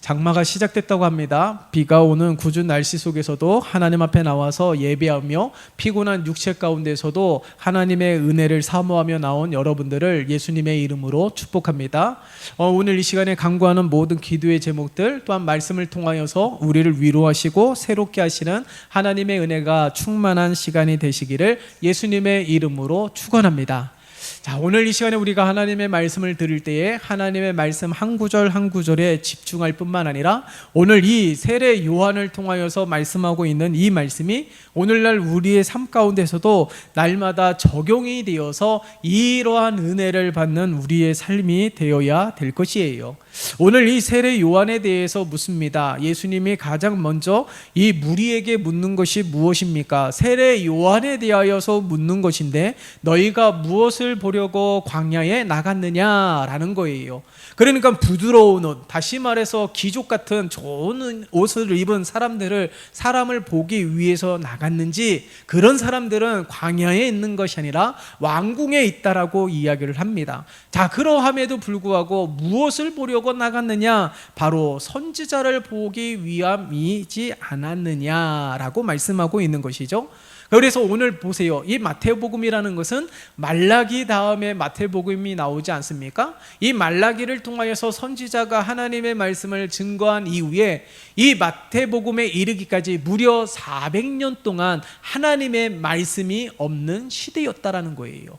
장마가 시작됐다고 합니다. 비가 오는 궂은 날씨 속에서도 하나님 앞에 나와서 예배하며 피곤한 육체 가운데서도 하나님의 은혜를 사모하며 나온 여러분들을 예수님의 이름으로 축복합니다. 오늘 이 시간에 강구하는 모든 기도의 제목들 또한 말씀을 통하여서 우리를 위로하시고 새롭게 하시는 하나님의 은혜가 충만한 시간이 되시기를 예수님의 이름으로 축원합니다. 자, 오늘 이 시간에 우리가 하나님의 말씀을 들을 때에 하나님의 말씀 한 구절 한 구절에 집중할 뿐만 아니라 오늘 이 세례 요한을 통하여서 말씀하고 있는 이 말씀이 오늘날 우리의 삶 가운데서도 날마다 적용이 되어서 이러한 은혜를 받는 우리의 삶이 되어야 될 것이에요. 오늘 이 세례 요한에 대해서 묻습니다. 예수님이 가장 먼저 이 무리에게 묻는 것이 무엇입니까? 세례 요한에 대하여서 묻는 것인데 너희가 무엇을 보려고 광야에 나갔느냐라는 거예요. 그러니까 부드러운 옷, 다시 말해서 귀족 같은 좋은 옷을 입은 사람을 보기 위해서 나갔는지, 그런 사람들은 광야에 있는 것이 아니라 왕궁에 있다라고 이야기를 합니다. 자, 그러함에도 불구하고 무엇을 보려고 나갔느냐? 바로 선지자를 보기 위함이지 않았느냐라고 말씀하고 있는 것이죠. 그래서 오늘 보세요. 이 마태복음이라는 것은 말라기 다음에 마태복음이 나오지 않습니까? 이 말라기를 통하여서 선지자가 하나님의 말씀을 증거한 이후에 이 마태복음에 이르기까지 무려 400년 동안 하나님의 말씀이 없는 시대였다라는 거예요.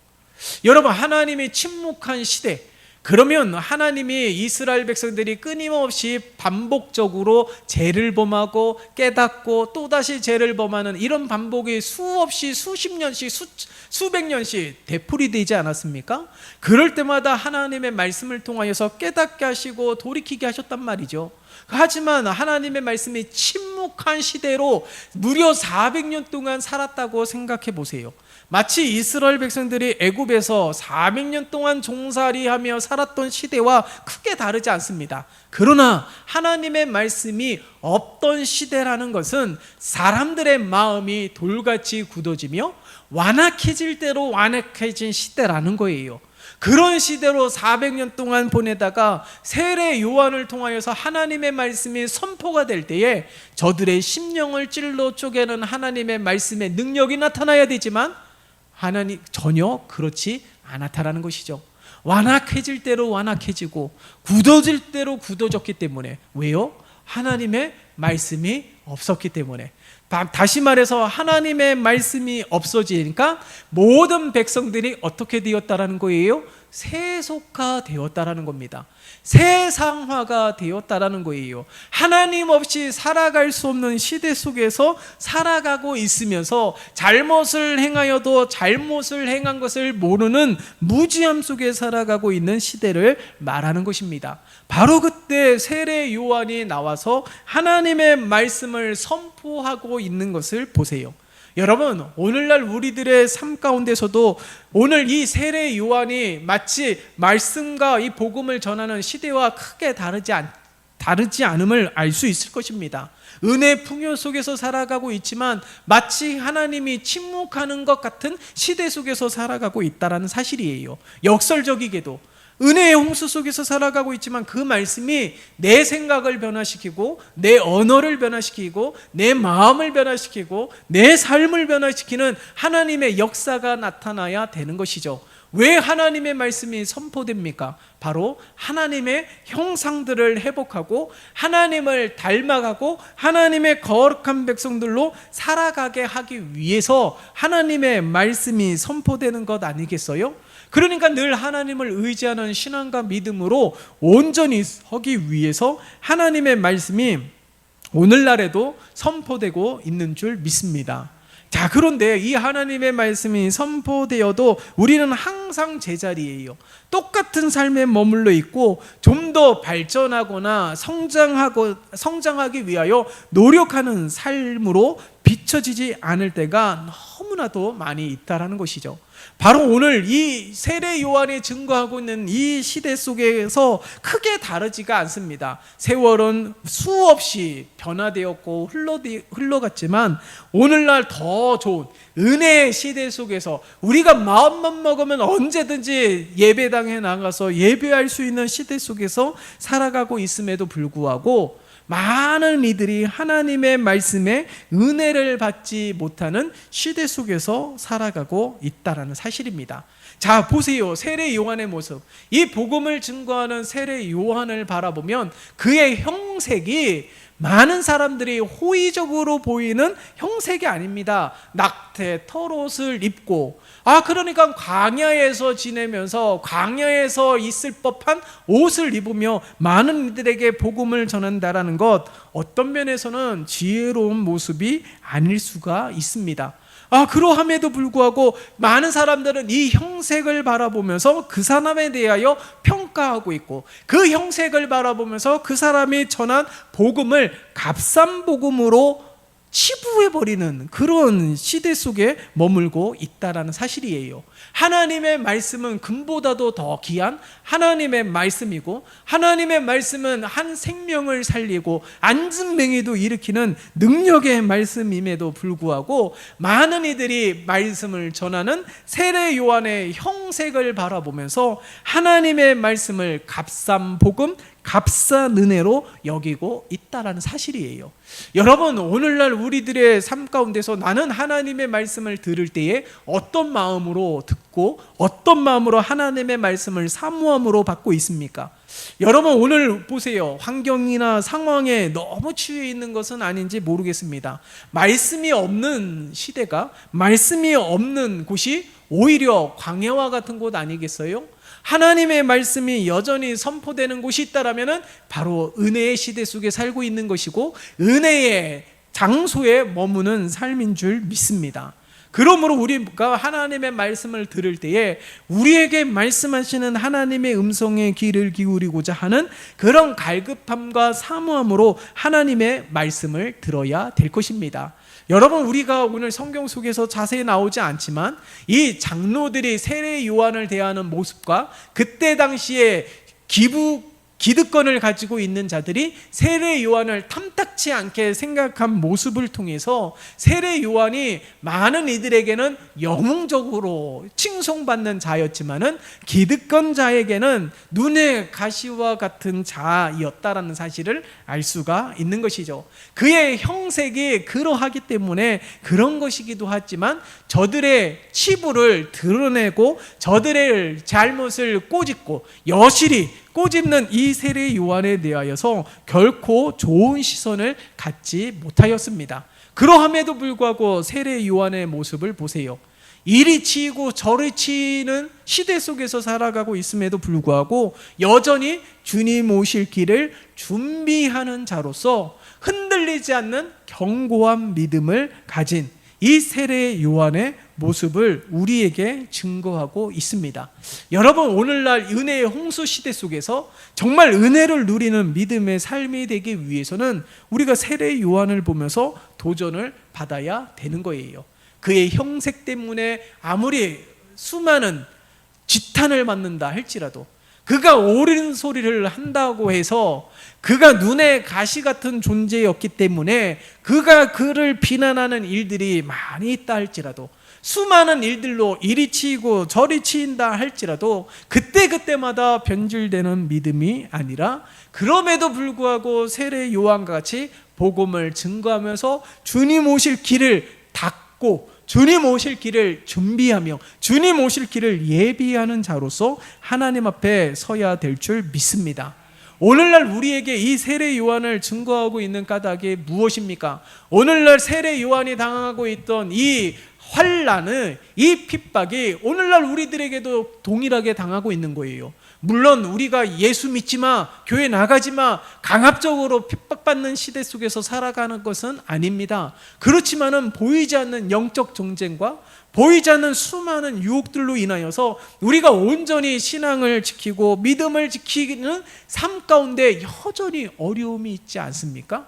여러분, 하나님이 침묵한 시대, 그러면 하나님이 이스라엘 백성들이 끊임없이 반복적으로 죄를 범하고 깨닫고 또다시 죄를 범하는 이런 반복이 수없이 수십 년씩 수백 년씩 되풀이되지 않았습니까? 그럴 때마다 하나님의 말씀을 통하여서 깨닫게 하시고 돌이키게 하셨단 말이죠. 하지만 하나님의 말씀이 침묵한 시대로 무려 400년 동안 살았다고 생각해 보세요. 마치 이스라엘 백성들이 애굽에서 400년 동안 종살이하며 살았던 시대와 크게 다르지 않습니다. 그러나 하나님의 말씀이 없던 시대라는 것은 사람들의 마음이 돌같이 굳어지며 완악해질 대로 완악해진 시대라는 거예요. 그런 시대로 400년 동안 보내다가 세례 요한을 통하여서 하나님의 말씀이 선포가 될 때에 저들의 심령을 찔러 쪼개는 하나님의 말씀의 능력이 나타나야 되지만 하나님 전혀 그렇지 않았다라는 것이죠. 완악해질 대로 완악해지고 굳어질 대로 굳어졌기 때문에. 왜요? 하나님의 말씀이 없었기 때문에. 다시 말해서 하나님의 말씀이 없어지니까 모든 백성들이 어떻게 되었다라는 거예요? 세속화되었다라는 겁니다. 세상화가 되었다라는 거예요. 하나님 없이 살아갈 수 없는 시대 속에서 살아가고 있으면서 잘못을 행하여도 잘못을 행한 것을 모르는 무지함 속에 살아가고 있는 시대를 말하는 것입니다. 바로 그때 세례 요한이 나와서 하나님의 말씀을 선포하고 있는 것을 보세요. 여러분, 오늘날 우리들의 삶 가운데서도 오늘 이 세례 요한이 마치 말씀과 이 복음을 전하는 시대와 크게 다르지 않음을 알 수 있을 것입니다. 은혜 풍요 속에서 살아가고 있지만 마치 하나님이 침묵하는 것 같은 시대 속에서 살아가고 있다는 사실이에요. 역설적이게도 은혜의 홍수 속에서 살아가고 있지만 그 말씀이 내 생각을 변화시키고 내 언어를 변화시키고 내 마음을 변화시키고 내 삶을 변화시키는 하나님의 역사가 나타나야 되는 것이죠. 왜 하나님의 말씀이 선포됩니까? 바로 하나님의 형상들을 회복하고 하나님을 닮아가고 하나님의 거룩한 백성들로 살아가게 하기 위해서 하나님의 말씀이 선포되는 것 아니겠어요? 그러니까 늘 하나님을 의지하는 신앙과 믿음으로 온전히 서기 위해서 하나님의 말씀이 오늘날에도 선포되고 있는 줄 믿습니다. 자, 그런데 이 하나님의 말씀이 선포되어도 우리는 항상 제자리예요. 똑같은 삶에 머물러 있고 좀 더 발전하거나 성장하기 위하여 노력하는 삶으로 비춰지지 않을 때가 너무나도 많이 있다라는 것이죠. 바로 오늘 이 세례 요한이 증거하고 있는 이 시대 속에서 크게 다르지가 않습니다. 세월은 수없이 변화되었고 흘러갔지만 오늘날 더 좋은 은혜의 시대 속에서 우리가 마음만 먹으면 언제든지 예배당에 나가서 예배할 수 있는 시대 속에서 살아가고 있음에도 불구하고 많은 이들이 하나님의 말씀에 은혜를 받지 못하는 시대 속에서 살아가고 있다는 사실입니다. 자, 보세요. 세례 요한의 모습. 이 복음을 증거하는 세례 요한을 바라보면 그의 형색이 많은 사람들이 호의적으로 보이는 형색이 아닙니다. 낙태, 털옷을 입고, 그러니까 광야에서 지내면서 광야에서 있을 법한 옷을 입으며 많은 이들에게 복음을 전한다라는 것, 어떤 면에서는 지혜로운 모습이 아닐 수가 있습니다. 그러함에도 불구하고 많은 사람들은 이 형색을 바라보면서 그 사람에 대하여 평가하고 있고, 그 형색을 바라보면서 그 사람이 전한 복음을 값싼 복음으로 치부해버리는 그런 시대 속에 머물고 있다는 사실이에요. 하나님의 말씀은 금보다도 더 귀한 하나님의 말씀이고, 하나님의 말씀은 한 생명을 살리고 안진뱅이도 일으키는 능력의 말씀임에도 불구하고 많은 이들이 말씀을 전하는 세례 요한의 형색을 바라보면서 하나님의 말씀을 값싼 복음, 값싼 은혜로 여기고 있다라는 사실이에요. 여러분, 오늘날 우리들의 삶 가운데서 나는 하나님의 말씀을 들을 때에 어떤 마음으로 듣고 어떤 마음으로 하나님의 말씀을 사모함으로 받고 있습니까? 여러분, 오늘 보세요. 환경이나 상황에 너무 취해 있는 것은 아닌지 모르겠습니다. 말씀이 없는 시대가, 말씀이 없는 곳이 오히려 광야와 같은 곳 아니겠어요? 하나님의 말씀이 여전히 선포되는 곳이 있다라면 바로 은혜의 시대 속에 살고 있는 것이고 은혜의 장소에 머무는 삶인 줄 믿습니다. 그러므로 우리가 하나님의 말씀을 들을 때에 우리에게 말씀하시는 하나님의 음성에 귀를 기울이고자 하는 그런 갈급함과 사모함으로 하나님의 말씀을 들어야 될 것입니다. 여러분, 우리가 오늘 성경 속에서 자세히 나오지 않지만 이 장로들이 세례 요한을 대하는 모습과 그때 당시에 기득권을 가지고 있는 자들이 세례 요한을 탐탁치 않게 생각한 모습을 통해서 세례 요한이 많은 이들에게는 영웅적으로 칭송받는 자였지만은 기득권자에게는 눈의 가시와 같은 자였다라는 사실을 알 수가 있는 것이죠. 그의 형색이 그러하기 때문에 그런 것이기도 하지만 저들의 치부를 드러내고 저들의 잘못을 꼬집고 여실히 꼬집는 이 세례 요한에 대하여서 결코 좋은 시선을 갖지 못하였습니다. 그러함에도 불구하고 세례 요한의 모습을 보세요. 이리 치이고 저리 치이는 시대 속에서 살아가고 있음에도 불구하고 여전히 주님 오실 길을 준비하는 자로서 흔들리지 않는 견고한 믿음을 가진 이 세례 요한의 모습을 우리에게 증거하고 있습니다. 여러분, 오늘날 은혜의 홍수 시대 속에서 정말 은혜를 누리는 믿음의 삶이 되기 위해서는 우리가 세례 요한을 보면서 도전을 받아야 되는 거예요. 그의 형색 때문에 아무리 수많은 지탄을 받는다 할지라도, 그가 옳은 소리를 한다고 해서 그가 눈의 가시 같은 존재였기 때문에 그를 비난하는 일들이 많이 있다 할지라도, 수많은 일들로 이리 치이고 저리 치인다 할지라도 그때마다 변질되는 믿음이 아니라, 그럼에도 불구하고 세례 요한과 같이 복음을 증거하면서 주님 오실 길을 닦고 주님 오실 길을 준비하며 주님 오실 길을 예비하는 자로서 하나님 앞에 서야 될 줄 믿습니다. 오늘날 우리에게 이 세례 요한을 증거하고 있는 까닭이 무엇입니까? 오늘날 세례 요한이 당하고 있던 이 환난을, 이 핍박이 오늘날 우리들에게도 동일하게 당하고 있는 거예요. 물론 우리가 예수 믿지 마, 교회 나가지 마, 강압적으로 핍박받는 시대 속에서 살아가는 것은 아닙니다. 그렇지만은 보이지 않는 영적 정쟁과 보이지 않는 수많은 유혹들로 인하여서 우리가 온전히 신앙을 지키고 믿음을 지키는 삶 가운데 여전히 어려움이 있지 않습니까?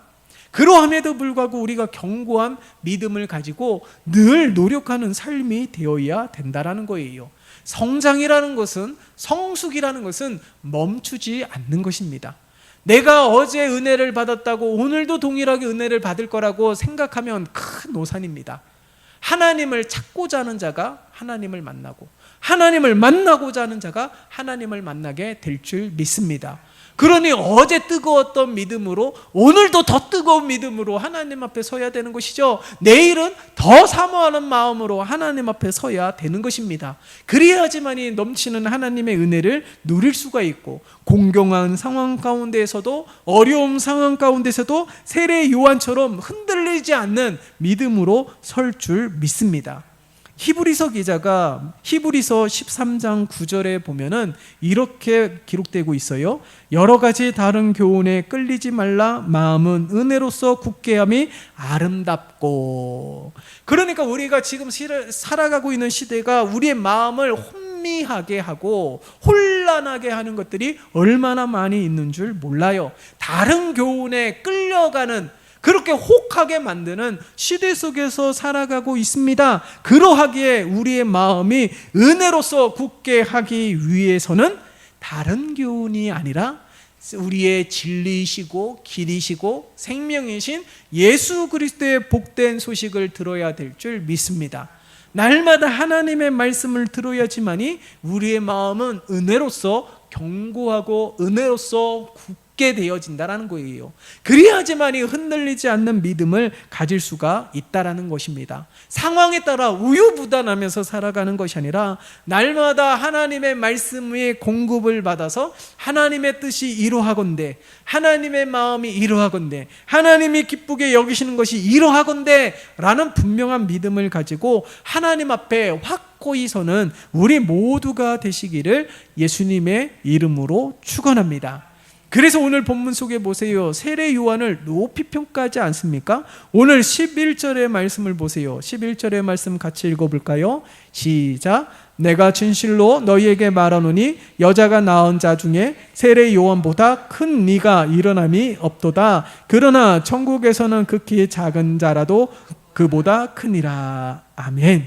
그러함에도 불구하고 우리가 견고한 믿음을 가지고 늘 노력하는 삶이 되어야 된다라는 거예요. 성장이라는 것은, 성숙이라는 것은 멈추지 않는 것입니다. 내가 어제 은혜를 받았다고 오늘도 동일하게 은혜를 받을 거라고 생각하면 큰 오산입니다. 하나님을 찾고자 하는 자가 하나님을 만나고, 하나님을 만나고자 하는 자가 하나님을 만나게 될 줄 믿습니다. 그러니 어제 뜨거웠던 믿음으로 오늘도 더 뜨거운 믿음으로 하나님 앞에 서야 되는 것이죠. 내일은 더 사모하는 마음으로 하나님 앞에 서야 되는 것입니다. 그래야지만이 넘치는 하나님의 은혜를 누릴 수가 있고, 공경한 상황 가운데에서도, 어려움 상황 가운데서도 세례 요한처럼 흔들리지 않는 믿음으로 설 줄 믿습니다. 히브리서 기자가 히브리서 13장 9절에 보면은 이렇게 기록되고 있어요. 여러 가지 다른 교훈에 끌리지 말라. 마음은 은혜로서 굳게함이 아름답고. 그러니까 우리가 지금 살아가고 있는 시대가 우리의 마음을 혼미하게 하고 혼란하게 하는 것들이 얼마나 많이 있는 줄 몰라요. 다른 교훈에 끌려가는, 그렇게 혹하게 만드는 시대 속에서 살아가고 있습니다. 그러하기에 우리의 마음이 은혜로서 굳게 하기 위해서는 다른 교훈이 아니라 우리의 진리이시고 길이시고 생명이신 예수 그리스도의 복된 소식을 들어야 될 줄 믿습니다. 날마다 하나님의 말씀을 들어야지만이 우리의 마음은 은혜로서 견고하고 은혜로서 굳게 되어진다라는 거예요. 그래야지만이 흔들리지 않는 믿음을 가질 수가 있다라는 것입니다. 상황에 따라 우유부단하면서 살아가는 것이 아니라 날마다 하나님의 말씀의 공급을 받아서 하나님의 뜻이 이루어하건대, 하나님의 마음이 이루어하건대, 하나님이 기쁘게 여기시는 것이 이루어하건대 라는 분명한 믿음을 가지고 하나님 앞에 확고히 서는 우리 모두가 되시기를 예수님의 이름으로 축원합니다. 그래서 오늘 본문 속에 보세요. 세례 요한을 높이 평가하지 않습니까? 오늘 11절의 말씀을 보세요. 11절의 말씀 같이 읽어볼까요? 시작. 내가 진실로 너희에게 말하노니 여자가 낳은 자 중에 세례 요한보다 큰 네가 일어남이 없도다. 그러나 천국에서는 극히 작은 자라도 그보다 크니라. 아멘.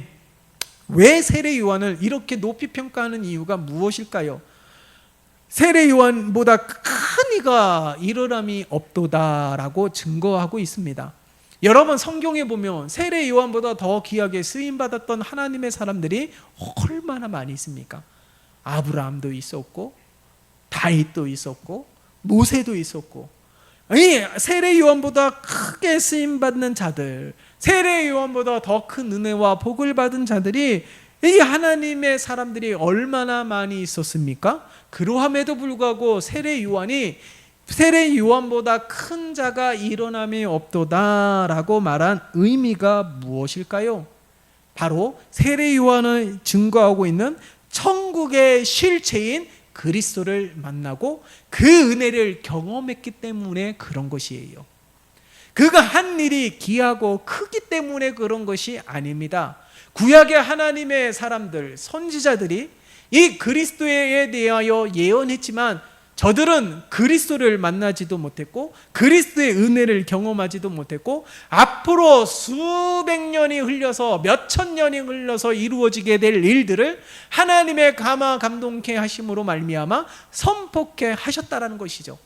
왜 세례 요한을 이렇게 높이 평가하는 이유가 무엇일까요? 세례 요한보다 큰 이가 일어남이 없도다라고 증거하고 있습니다. 여러분, 성경에 보면 세례 요한보다 더 귀하게 쓰임받았던 하나님의 사람들이 얼마나 많이 있습니까? 아브라함도 있었고, 다윗도 있었고, 모세도 있었고. 아니, 세례 요한보다 크게 쓰임받는 자들, 세례 요한보다 더 큰 은혜와 복을 받은 자들이, 이 하나님의 사람들이 얼마나 많이 있었습니까? 그러함에도 불구하고 세례 요한보다 큰 자가 일어남이 없도다라고 말한 의미가 무엇일까요? 바로 세례 요한을 증거하고 있는 천국의 실체인 그리스도를 만나고 그 은혜를 경험했기 때문에 그런 것이에요. 그가 한 일이 귀하고 크기 때문에 그런 것이 아닙니다. 구약의 하나님의 사람들, 선지자들이 이 그리스도에 대하여 예언했지만 저들은 그리스도를 만나지도 못했고 그리스도의 은혜를 경험하지도 못했고 앞으로 수백 년이 흘려서 몇천 년이 흘러서 이루어지게 될 일들을 하나님의 감화 감동케 하심으로 말미암아 선포케 하셨다라는 것이죠.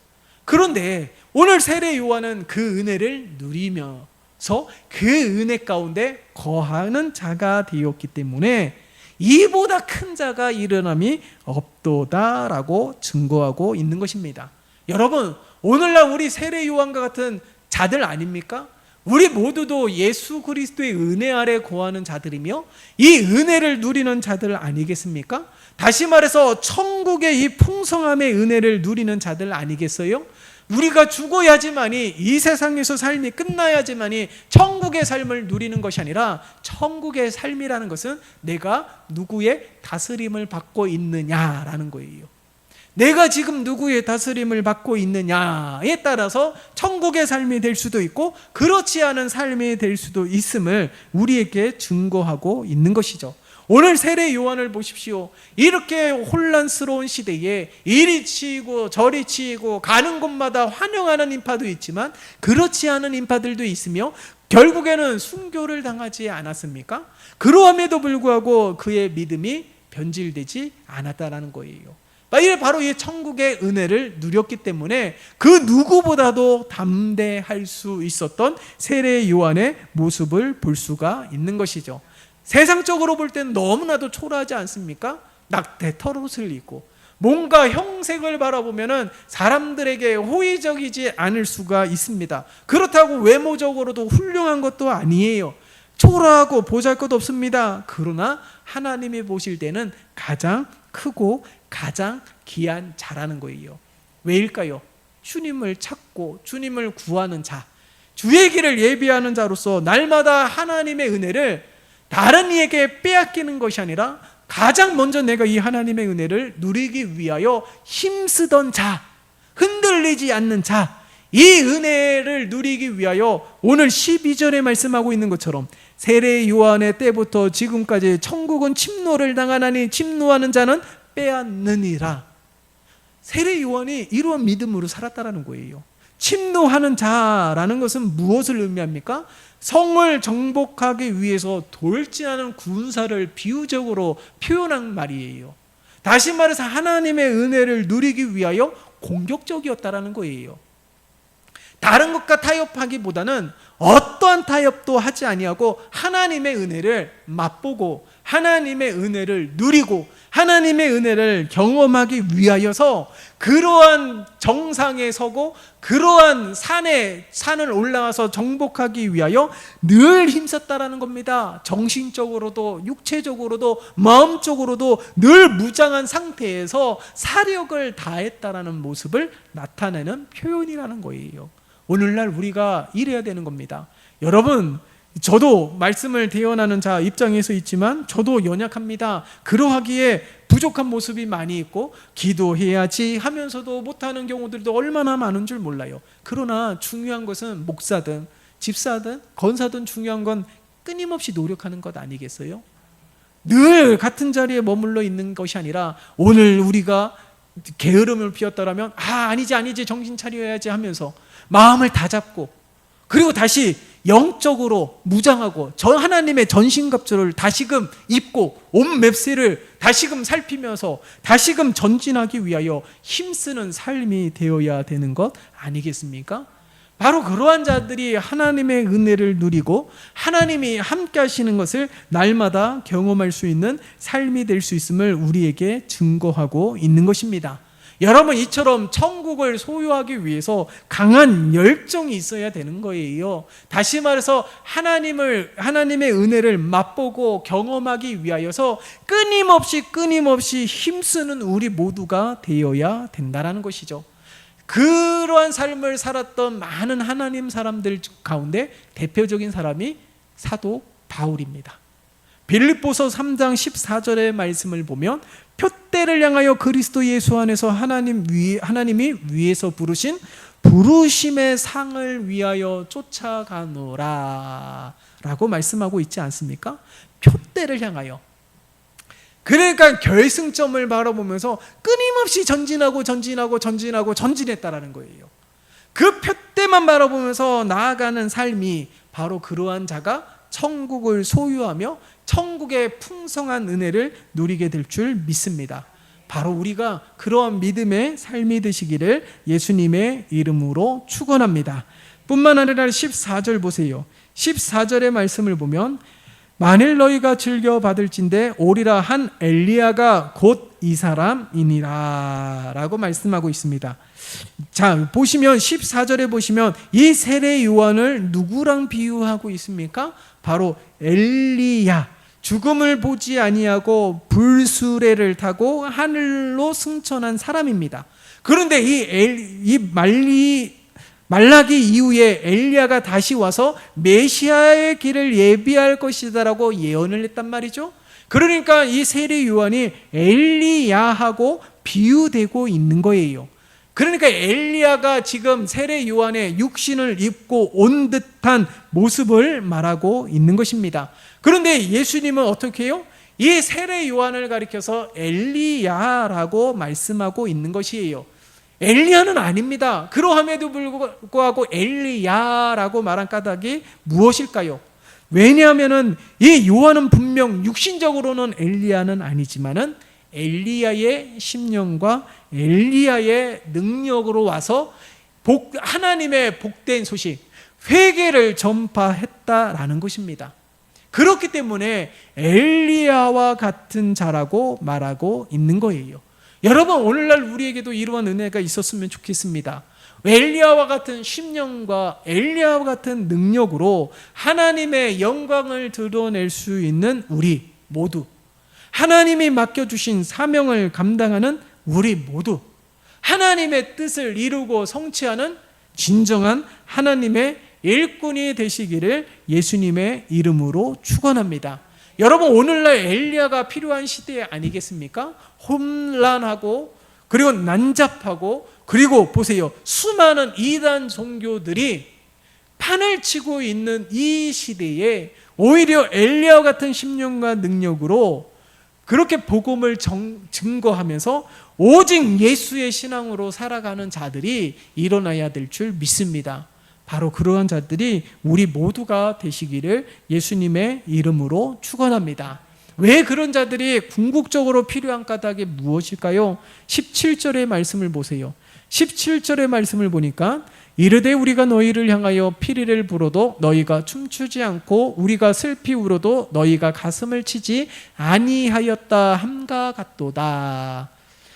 그런데 오늘 세례 요한은 그 은혜를 누리면서 그 은혜 가운데 거하는 자가 되었기 때문에 이보다 큰 자가 일어남이 없도다라고 증거하고 있는 것입니다. 여러분, 오늘날 우리 세례 요한과 같은 자들 아닙니까? 우리 모두도 예수 그리스도의 은혜 아래 거하는 자들이며 이 은혜를 누리는 자들 아니겠습니까? 다시 말해서 천국의 이 풍성함의 은혜를 누리는 자들 아니겠어요? 우리가 죽어야지만이, 이 세상에서 삶이 끝나야지만이 천국의 삶을 누리는 것이 아니라 천국의 삶이라는 것은 내가 누구의 다스림을 받고 있느냐라는 거예요. 내가 지금 누구의 다스림을 받고 있느냐에 따라서 천국의 삶이 될 수도 있고 그렇지 않은 삶이 될 수도 있음을 우리에게 증거하고 있는 것이죠. 오늘 세례 요한을 보십시오. 이렇게 혼란스러운 시대에 이리 치이고 저리 치이고 가는 곳마다 환영하는 인파도 있지만 그렇지 않은 인파들도 있으며 결국에는 순교를 당하지 않았습니까? 그러함에도 불구하고 그의 믿음이 변질되지 않았다라는 거예요. 바로 이 천국의 은혜를 누렸기 때문에 그 누구보다도 담대할 수 있었던 세례 요한의 모습을 볼 수가 있는 것이죠. 세상적으로 볼 때는 너무나도 초라하지 않습니까? 낙태 털옷을 입고 뭔가 형색을 바라보면은 사람들에게 호의적이지 않을 수가 있습니다. 그렇다고 외모적으로도 훌륭한 것도 아니에요. 초라하고 보잘것없습니다. 그러나 하나님이 보실 때는 가장 크고 가장 귀한 자라는 거예요. 왜일까요? 주님을 찾고 주님을 구하는 자, 주의 길을 예비하는 자로서 날마다 하나님의 은혜를 다른 이에게 빼앗기는 것이 아니라 가장 먼저 내가 이 하나님의 은혜를 누리기 위하여 힘쓰던 자, 흔들리지 않는 자, 이 은혜를 누리기 위하여 오늘 12절에 말씀하고 있는 것처럼 세례 요한의 때부터 지금까지 천국은 침노를 당하나니 침노하는 자는 빼앗느니라. 세례 요한이 이러한 믿음으로 살았다라는 거예요. 침노하는 자라는 것은 무엇을 의미합니까? 성을 정복하기 위해서 돌진하는 군사를 비유적으로 표현한 말이에요. 다시 말해서 하나님의 은혜를 누리기 위하여 공격적이었다라는 거예요. 다른 것과 타협하기보다는 어떠한 타협도 하지 아니하고 하나님의 은혜를 맛보고 하나님의 은혜를 누리고 하나님의 은혜를 경험하기 위하여서 그러한 정상에 서고 그러한 산을 올라가서 정복하기 위하여 늘 힘썼다라는 겁니다. 정신적으로도 육체적으로도 마음적으로도 늘 무장한 상태에서 사력을 다했다라는 모습을 나타내는 표현이라는 거예요. 오늘날 우리가 이래야 되는 겁니다. 여러분, 저도 말씀을 대언하는 자 입장에서 있지만 저도 연약합니다. 그러하기에 부족한 모습이 많이 있고 기도해야지 하면서도 못하는 경우들도 얼마나 많은 줄 몰라요. 그러나 중요한 것은 목사든 집사든 건사든 중요한 건 끊임없이 노력하는 것 아니겠어요? 늘 같은 자리에 머물러 있는 것이 아니라 오늘 우리가 게으름을 피웠다라면 아니지 정신 차려야지 하면서 마음을 다잡고 그리고 다시 영적으로 무장하고 하나님의 전신갑주를 다시금 입고 온 맵새를 다시금 살피면서 다시금 전진하기 위하여 힘쓰는 삶이 되어야 되는 것 아니겠습니까? 바로 그러한 자들이 하나님의 은혜를 누리고 하나님이 함께 하시는 것을 날마다 경험할 수 있는 삶이 될 수 있음을 우리에게 증거하고 있는 것입니다. 여러분, 이처럼 천국을 소유하기 위해서 강한 열정이 있어야 되는 거예요. 다시 말해서 하나님의 은혜를 맛보고 경험하기 위하여서 끊임없이 힘쓰는 우리 모두가 되어야 된다는 것이죠. 그러한 삶을 살았던 많은 하나님 사람들 가운데 대표적인 사람이 사도 바울입니다. 빌립보서 3장 14절의 말씀을 보면 표대를 향하여 그리스도 예수 안에서 하나님이 위에서 부르신 부르심의 상을 위하여 쫓아가노라 라고 말씀하고 있지 않습니까? 표대를 향하여. 그러니까 결승점을 바라보면서 끊임없이 전진했다라는 거예요. 그 표대만 바라보면서 나아가는 삶이 바로 그러한 자가 천국을 소유하며 천국의 풍성한 은혜를 누리게 될 줄 믿습니다. 바로 우리가 그러한 믿음의 삶이 되시기를 예수님의 이름으로 축원합니다. 뿐만 아니라 14절 보세요. 14절의 말씀을 보면 만일 너희가 즐겨 받을진대 오리라 한 엘리야가 곧 이 사람이니라 라고 말씀하고 있습니다. 자, 보시면 14절에 보시면 이 세례 요한을 누구랑 비유하고 있습니까? 바로 엘리야, 죽음을 보지 아니하고 불수레를 타고 하늘로 승천한 사람입니다. 그런데 이 말라기 이후에 엘리야가 다시 와서 메시아의 길을 예비할 것이다라고 예언을 했단 말이죠. 그러니까 이 세례 요한이 엘리야하고 비유되고 있는 거예요. 그러니까 엘리야가 지금 세례 요한의 육신을 입고 온 듯한 모습을 말하고 있는 것입니다. 그런데 예수님은 어떻게 해요? 이 세례 요한을 가리켜서 엘리야라고 말씀하고 있는 것이에요. 엘리야는 아닙니다. 그러함에도 불구하고 엘리야라고 말한 까닭이 무엇일까요? 왜냐하면 이 요한은 분명 육신적으로는 엘리야는 아니지만은 엘리야의 심령과 엘리야의 능력으로 와서 하나님의 복된 소식, 회개를 전파했다라는 것입니다. 그렇기 때문에 엘리야와 같은 자라고 말하고 있는 거예요. 여러분, 오늘날 우리에게도 이러한 은혜가 있었으면 좋겠습니다. 엘리야와 같은 심령과 엘리야와 같은 능력으로 하나님의 영광을 드러낼 수 있는 우리 모두, 하나님이 맡겨주신 사명을 감당하는 우리 모두, 하나님의 뜻을 이루고 성취하는 진정한 하나님의 일꾼이 되시기를 예수님의 이름으로 축원합니다. 여러분, 오늘날 엘리야가 필요한 시대 아니겠습니까? 혼란하고 그리고 난잡하고, 그리고 보세요, 수많은 이단 종교들이 판을 치고 있는 이 시대에 오히려 엘리야와 같은 심령과 능력으로 그렇게 복음을 증거하면서 오직 예수의 신앙으로 살아가는 자들이 일어나야 될 줄 믿습니다. 바로 그러한 자들이 우리 모두가 되시기를 예수님의 이름으로 축원합니다. 왜 그런 자들이 궁극적으로 필요한 까닭이 무엇일까요? 17절의 말씀을 보세요. 17절의 말씀을 보니까 이르되 우리가 너희를 향하여 피리를 불어도 너희가 춤추지 않고 우리가 슬피 울어도 너희가 가슴을 치지 아니하였다 함과 같도다.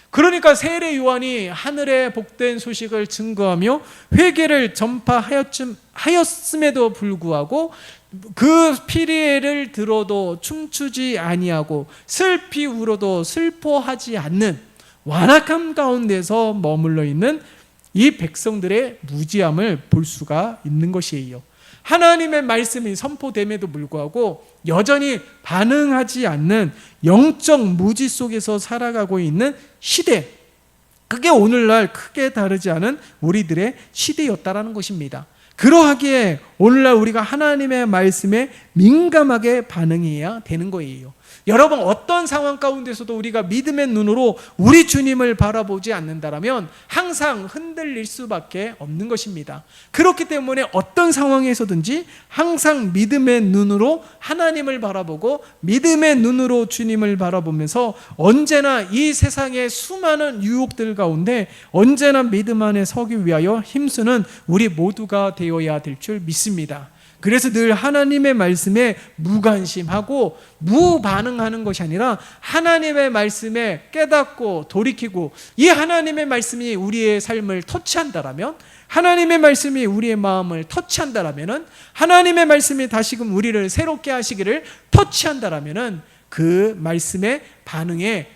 그러니까 세례 요한이 하늘의 복된 소식을 증거하며 회개를 전파하였음에도 불구하고 그 피리를 들어도 춤추지 아니하고 슬피 울어도 슬퍼하지 않는 완악함 가운데서 머물러 있는 이 백성들의 무지함을 볼 수가 있는 것이에요. 하나님의 말씀이 선포됨에도 불구하고 여전히 반응하지 않는 영적 무지 속에서 살아가고 있는 시대, 그게 오늘날 크게 다르지 않은 우리들의 시대였다라는 것입니다. 그러하기에 오늘날 우리가 하나님의 말씀에 민감하게 반응해야 되는 거예요. 여러분, 어떤 상황 가운데서도 우리가 믿음의 눈으로 우리 주님을 바라보지 않는다면 항상 흔들릴 수밖에 없는 것입니다. 그렇기 때문에 어떤 상황에서든지 항상 믿음의 눈으로 하나님을 바라보고 믿음의 눈으로 주님을 바라보면서 언제나 이 세상의 수많은 유혹들 가운데 언제나 믿음 안에 서기 위하여 힘쓰는 우리 모두가 되어야 될 줄 믿습니다. 그래서 늘 하나님의 말씀에 무관심하고 무반응하는 것이 아니라 하나님의 말씀에 깨닫고 돌이키고, 이 하나님의 말씀이 우리의 삶을 터치한다라면, 하나님의 말씀이 우리의 마음을 터치한다라면, 하나님의 말씀이 다시금 우리를 새롭게 하시기를 터치한다라면 그 말씀의 반응에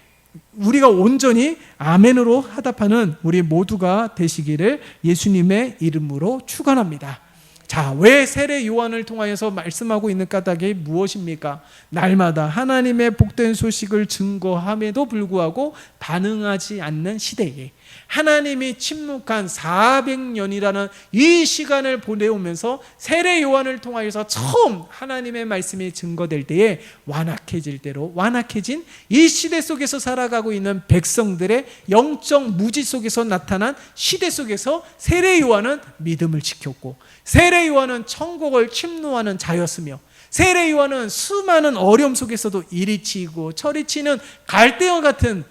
우리가 온전히 아멘으로 화답하는 우리 모두가 되시기를 예수님의 이름으로 축원합니다. 자, 왜 세례 요한을 통하여서 말씀하고 있는 까닭이 무엇입니까? 날마다 하나님의 복된 소식을 증거함에도 불구하고 반응하지 않는 시대에 하나님이 침묵한 400년이라는 이 시간을 보내오면서 세례 요한을 통하여서 처음 하나님의 말씀이 증거될 때에 완악해질 대로 완악해진 이 시대 속에서 살아가고 있는 백성들의 영적 무지 속에서 나타난 시대 속에서 세례 요한은 믿음을 지켰고, 세례 요한은 천국을 침노하는 자였으며, 세례 요한은 수많은 어려움 속에서도 이리 치고 저리 치는 갈대와 같은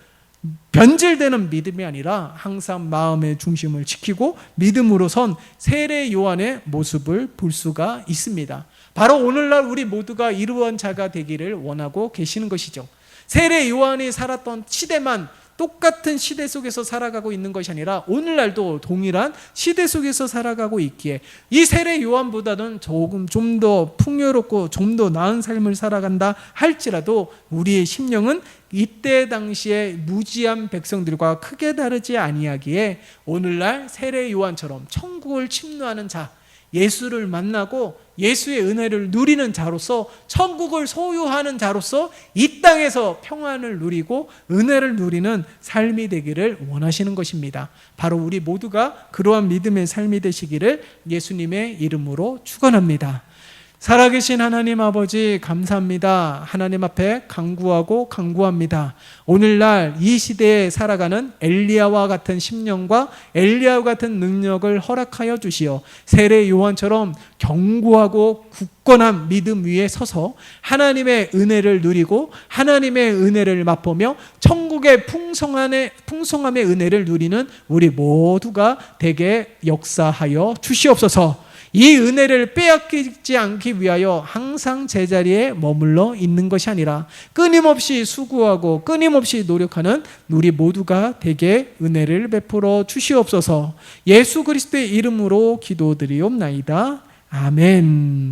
변질되는 믿음이 아니라 항상 마음의 중심을 지키고 믿음으로 선 세례 요한의 모습을 볼 수가 있습니다. 바로 오늘날 우리 모두가 이러한 자가 되기를 원하고 계시는 것이죠. 세례 요한이 살았던 시대만 똑같은 시대 속에서 살아가고 있는 것이 아니라 오늘날도 동일한 시대 속에서 살아가고 있기에 이 세례 요한보다는 조금 좀 더 풍요롭고 좀 더 나은 삶을 살아간다 할지라도 우리의 심령은 이때 당시에 무지한 백성들과 크게 다르지 아니하기에 오늘날 세례 요한처럼 천국을 침노하는 자, 예수를 만나고 예수의 은혜를 누리는 자로서, 천국을 소유하는 자로서 이 땅에서 평안을 누리고 은혜를 누리는 삶이 되기를 원하시는 것입니다. 바로 우리 모두가 그러한 믿음의 삶이 되시기를 예수님의 이름으로 축원합니다. 살아계신 하나님 아버지 감사합니다. 하나님 앞에 간구합니다. 오늘날 이 시대에 살아가는 엘리야와 같은 심령과 엘리야와 같은 능력을 허락하여 주시어 세례 요한처럼 견고하고 굳건한 믿음 위에 서서 하나님의 은혜를 누리고 하나님의 은혜를 맛보며 천국의 풍성함의 은혜를 누리는 우리 모두가 되게 역사하여 주시옵소서. 이 은혜를 빼앗기지 않기 위하여 항상 제자리에 머물러 있는 것이 아니라 끊임없이 수고하고 끊임없이 노력하는 우리 모두가 되게 은혜를 베풀어 주시옵소서. 예수 그리스도의 이름으로 기도드리옵나이다. 아멘.